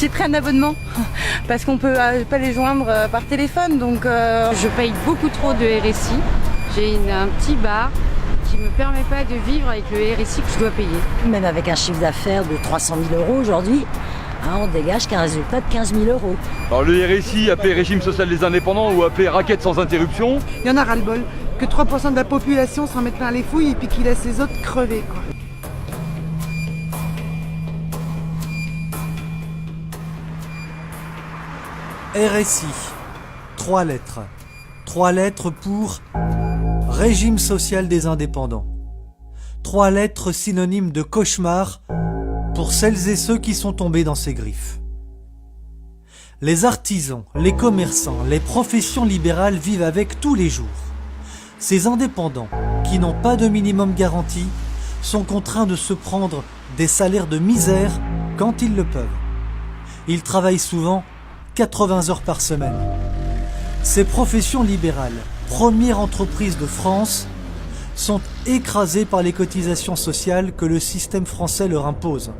J'ai pris un abonnement parce qu'on peut pas les joindre par téléphone, donc je paye beaucoup trop de RSI. J'ai un petit bar qui ne me permet pas de vivre avec le RSI que je dois payer. Même avec un chiffre d'affaires de 300 000 € aujourd'hui, on dégage qu'un résultat de 15 000 €. Alors le RSI, appelé régime social des indépendants ou appelé raquette sans interruption. Il y en a ras-le-bol, que 3% de la population s'en mette plein les fouilles et puis qu'il laisse les autres crever, quoi. RSI, 3 lettres. 3 lettres pour Régime social des indépendants. 3 lettres synonymes de cauchemar pour celles et ceux qui sont tombés dans ces griffes. Les artisans, les commerçants, les professions libérales vivent avec tous les jours. Ces indépendants, qui n'ont pas de minimum garanti, sont contraints de se prendre des salaires de misère quand ils le peuvent. Ils travaillent souvent 80 heures par semaine. Ces professions libérales, première entreprise de France, sont écrasées par les cotisations sociales que le système français leur impose.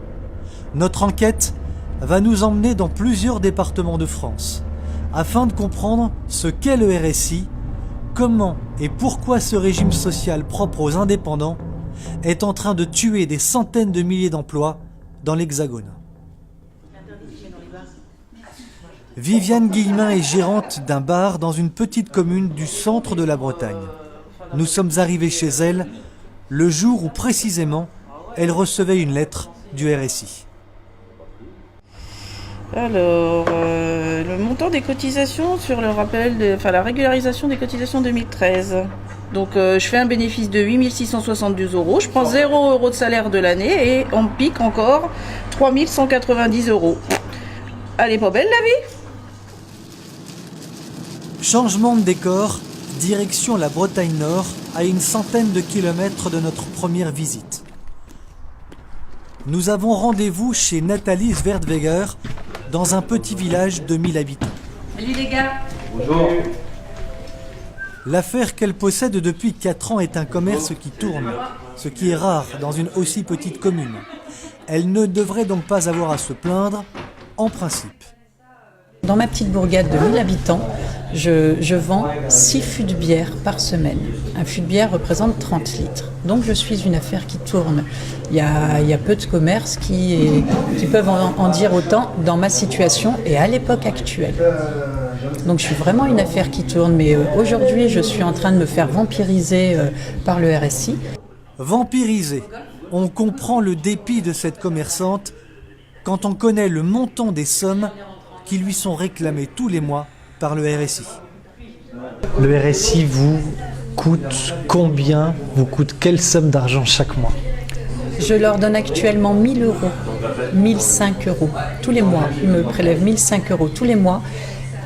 Notre enquête va nous emmener dans plusieurs départements de France, afin de comprendre ce qu'est le RSI, comment et pourquoi ce régime social propre aux indépendants est en train de tuer des centaines de milliers d'emplois dans l'Hexagone. Viviane Guillemin est gérante d'un bar dans une petite commune du centre de la Bretagne. Nous sommes arrivés chez elle le jour où précisément elle recevait une lettre du RSI. Alors, le montant des cotisations sur le rappel, la régularisation des cotisations 2013. Donc, je fais un bénéfice de 8 672 €. Je prends 0 € de salaire de l'année et on me pique encore 3 190 €. Elle est pas belle la vie ? Changement de décor, direction la Bretagne Nord, à une centaine de kilomètres de notre première visite. Nous avons rendez-vous chez Nathalie Sverdweger, dans un petit village de 1000 habitants. Salut les gars. Bonjour. L'affaire qu'elle possède depuis 4 ans est un commerce qui tourne, ce qui est rare dans une aussi petite commune. Elle ne devrait donc pas avoir à se plaindre, en principe. Dans ma petite bourgade de 1000 habitants, je vends 6 fûts de bière par semaine. Un fût de bière représente 30 litres. Donc je suis une affaire qui tourne. Il y a peu de commerces qui peuvent en dire autant dans ma situation et à l'époque actuelle. Donc je suis vraiment une affaire qui tourne, mais aujourd'hui je suis en train de me faire vampiriser par le RSI. Vampiriser. On comprend le dépit de cette commerçante quand on connaît le montant des sommes qui lui sont réclamées tous les mois par le RSI. Le RSI vous coûte combien? Vous coûte quelle somme d'argent chaque mois? Je leur donne actuellement 1 000 €, 1 005 € tous les mois. Ils me prélèvent 1 005 € tous les mois.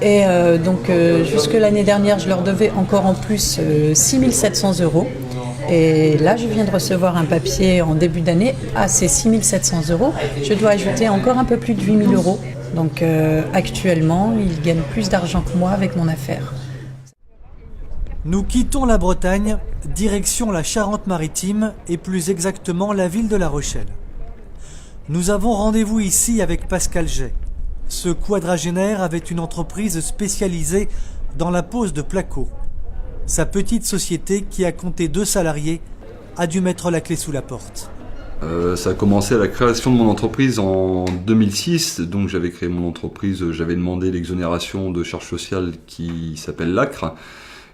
Et donc jusque l'année dernière, je leur devais encore en plus 6 700 €. Et là, je viens de recevoir un papier en début d'année. À ces 6 700 €, je dois ajouter encore un peu plus de 8 000 €. Donc actuellement, ils gagnent plus d'argent que moi avec mon affaire. Nous quittons la Bretagne, direction la Charente-Maritime et plus exactement la ville de La Rochelle. Nous avons rendez-vous ici avec Pascal Jay. Ce quadragénaire avait une entreprise spécialisée dans la pose de placo. Sa petite société, qui a compté 2 salariés, a dû mettre la clé sous la porte. Ça a commencé à la création de mon entreprise en 2006. Donc j'avais créé mon entreprise, j'avais demandé l'exonération de charges sociales qui s'appelle l'ACRE.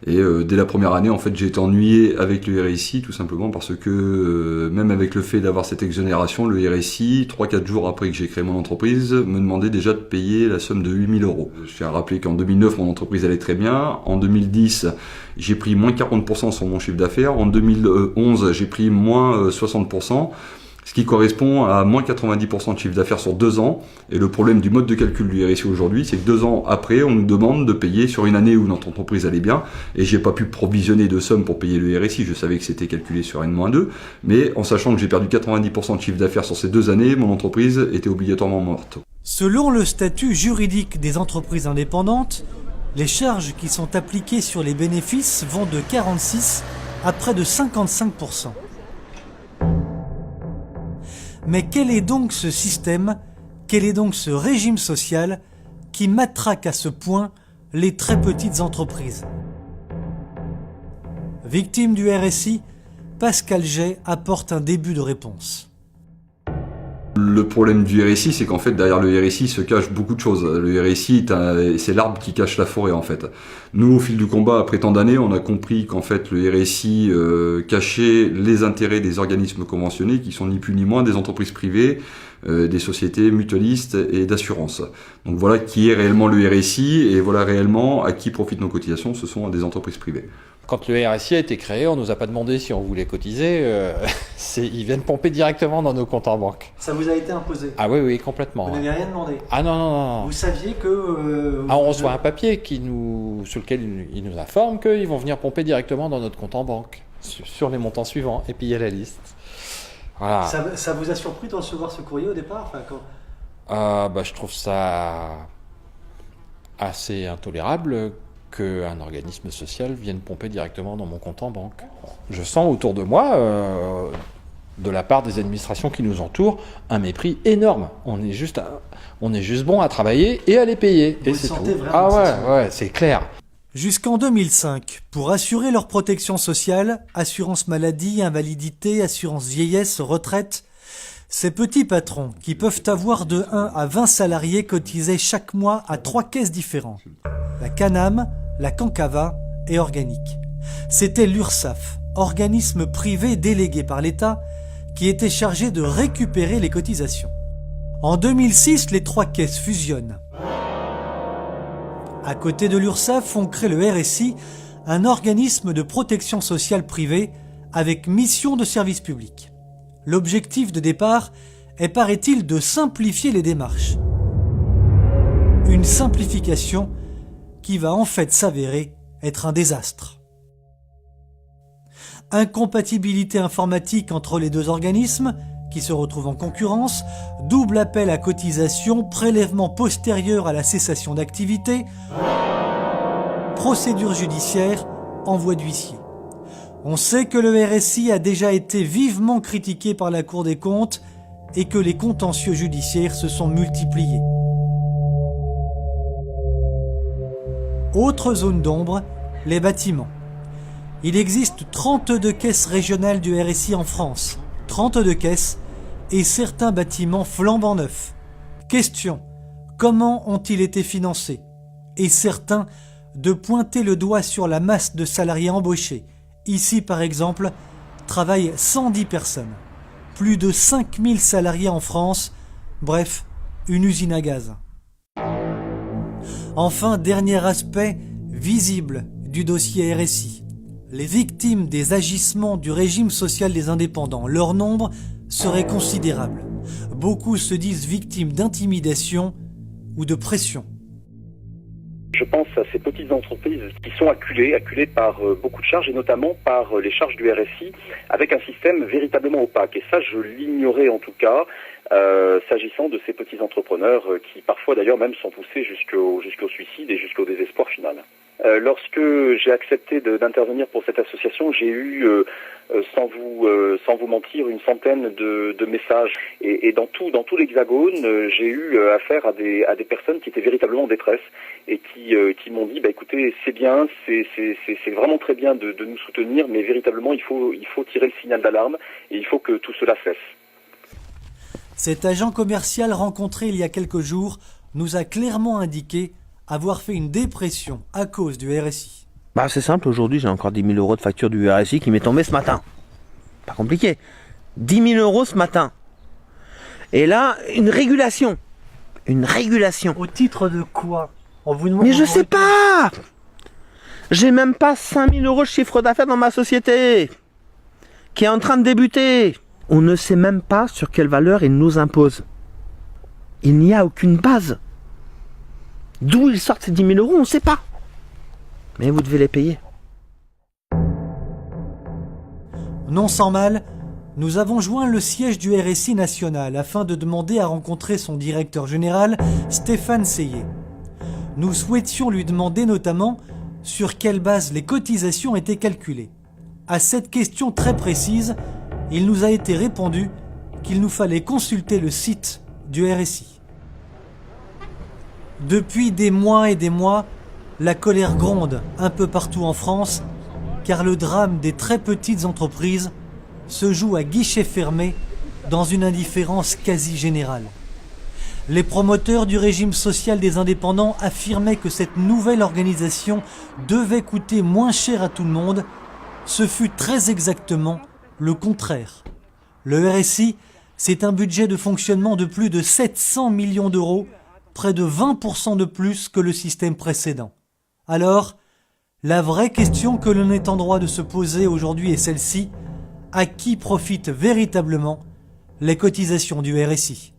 Et dès la première année, en fait, j'ai été ennuyé avec le RSI, tout simplement parce que même avec le fait d'avoir cette exonération, le RSI, 3-4 jours après que j'ai créé mon entreprise, me demandait déjà de payer la somme de 8 000 €. Je tiens à rappeler qu'en 2009, mon entreprise allait très bien. En 2010, j'ai pris moins 40% sur mon chiffre d'affaires. En 2011, j'ai pris moins 60%. Ce qui correspond à moins 90% de chiffre d'affaires sur 2 ans. Et le problème du mode de calcul du RSI aujourd'hui, c'est que 2 ans après, on nous demande de payer sur une année où notre entreprise allait bien. Et j'ai pas pu provisionner de somme pour payer le RSI. Je savais que c'était calculé sur N-2. Mais en sachant que j'ai perdu 90% de chiffre d'affaires sur ces 2 années, mon entreprise était obligatoirement morte. Selon le statut juridique des entreprises indépendantes, les charges qui sont appliquées sur les bénéfices vont de 46 à près de 55%. Mais quel est donc ce système Quel est donc ce régime social qui matraque à ce point les très petites entreprises? Victime du RSI, Pascal Jay apporte un début de réponse. Le problème du RSI, c'est qu'en fait, derrière le RSI se cachent beaucoup de choses. Le RSI, c'est l'arbre qui cache la forêt, en fait. Nous, au fil du combat, après tant d'années, on a compris qu'en fait, le RSI cachait les intérêts des organismes conventionnés, qui sont ni plus ni moins des entreprises privées, des sociétés mutualistes et d'assurance. Donc voilà qui est réellement le RSI, et voilà réellement à qui profitent nos cotisations, ce sont des entreprises privées. Quand le RSI a été créé, on ne nous a pas demandé si on voulait cotiser. Ils viennent pomper directement dans nos comptes en banque. Ça vous a été imposé? Ah oui, complètement. Vous n'avez rien demandé? Ah non. Vous saviez que... on reçoit un papier sur lequel ils nous informent qu'ils vont venir pomper directement dans notre compte en banque, sur les montants suivants, et puis il y a la liste. Voilà. Ça vous a surpris de recevoir ce courrier au départ? Je trouve ça assez intolérable qu'un organisme social vienne pomper directement dans mon compte en banque. Je sens autour de moi, de la part des administrations qui nous entourent, un mépris énorme. On est juste bon à travailler et à les payer. Vous et c'est sentez tout. vraiment Ouais, c'est clair. Jusqu'en 2005, pour assurer leur protection sociale, assurance maladie, invalidité, assurance vieillesse, retraite, ces petits patrons, qui peuvent avoir de 1 à 20 salariés, cotisaient chaque mois à 3 caisses différentes. La CANAM, la Cancava et Organique. C'était l'URSSAF, organisme privé délégué par l'État, qui était chargé de récupérer les cotisations. En 2006, les 3 caisses fusionnent. À côté de l'URSSAF, on crée le RSI, un organisme de protection sociale privée avec mission de service public. L'objectif de départ est, paraît-il, de simplifier les démarches. Une simplification qui va en fait s'avérer être un désastre. Incompatibilité informatique entre les deux organismes, qui se retrouvent en concurrence, double appel à cotisation, prélèvement postérieur à la cessation d'activité, procédure judiciaire, envoi d'huissier. On sait que le RSI a déjà été vivement critiqué par la Cour des comptes et que les contentieux judiciaires se sont multipliés. Autre zone d'ombre, les bâtiments. Il existe 32 caisses régionales du RSI en France, 32 caisses et certains bâtiments flambant neufs. Question, comment ont-ils été financés? Et certains de pointer le doigt sur la masse de salariés embauchés. Ici, par exemple, travaillent 110 personnes. Plus de 5000 salariés en France. Bref, une usine à gaz. Enfin, dernier aspect visible du dossier RSI. Les victimes des agissements du régime social des indépendants, leur nombre serait considérable. Beaucoup se disent victimes d'intimidation ou de pression. Je pense à ces petites entreprises qui sont acculées par beaucoup de charges et notamment par les charges du RSI avec un système véritablement opaque. Et ça, je l'ignorais en tout cas, s'agissant de ces petits entrepreneurs qui parfois d'ailleurs même sont poussés jusqu'au suicide et jusqu'au désespoir final. Lorsque j'ai accepté d'intervenir pour cette association, j'ai eu, sans vous mentir, une centaine de messages. Et dans tout l'Hexagone, j'ai eu affaire à des personnes qui étaient véritablement en détresse et qui m'ont dit, écoutez, c'est bien, c'est vraiment très bien de nous soutenir, mais véritablement, il faut tirer le signal d'alarme et il faut que tout cela cesse. Cet agent commercial rencontré il y a quelques jours nous a clairement indiqué avoir fait une dépression à cause du RSI. C'est simple, aujourd'hui j'ai encore 10 000 euros de facture du RSI qui m'est tombée ce matin. Pas compliqué. 10 000 euros ce matin. Et là, une régulation. Une régulation. Au titre de quoi? On vous demande. Mais je sais pas. J'ai même pas 5 000 euros de chiffre d'affaires dans ma société, qui est en train de débuter. On ne sait même pas sur quelle valeur il nous impose. Il n'y a aucune base. D'où ils sortent ces 10 000 euros, on ne sait pas. Mais vous devez les payer. Non sans mal, nous avons joint le siège du RSI national afin de demander à rencontrer son directeur général, Stéphane Seyé. Nous souhaitions lui demander notamment sur quelle base les cotisations étaient calculées. À cette question très précise, il nous a été répondu qu'il nous fallait consulter le site du RSI. Depuis des mois et des mois, la colère gronde un peu partout en France, car le drame des très petites entreprises se joue à guichet fermé dans une indifférence quasi générale. Les promoteurs du régime social des indépendants affirmaient que cette nouvelle organisation devait coûter moins cher à tout le monde. Ce fut très exactement le contraire. Le RSI, c'est un budget de fonctionnement de plus de 700 millions d'euros, près de 20% de plus que le système précédent. Alors, la vraie question que l'on est en droit de se poser aujourd'hui est celle-ci: à qui profitent véritablement les cotisations du RSI ?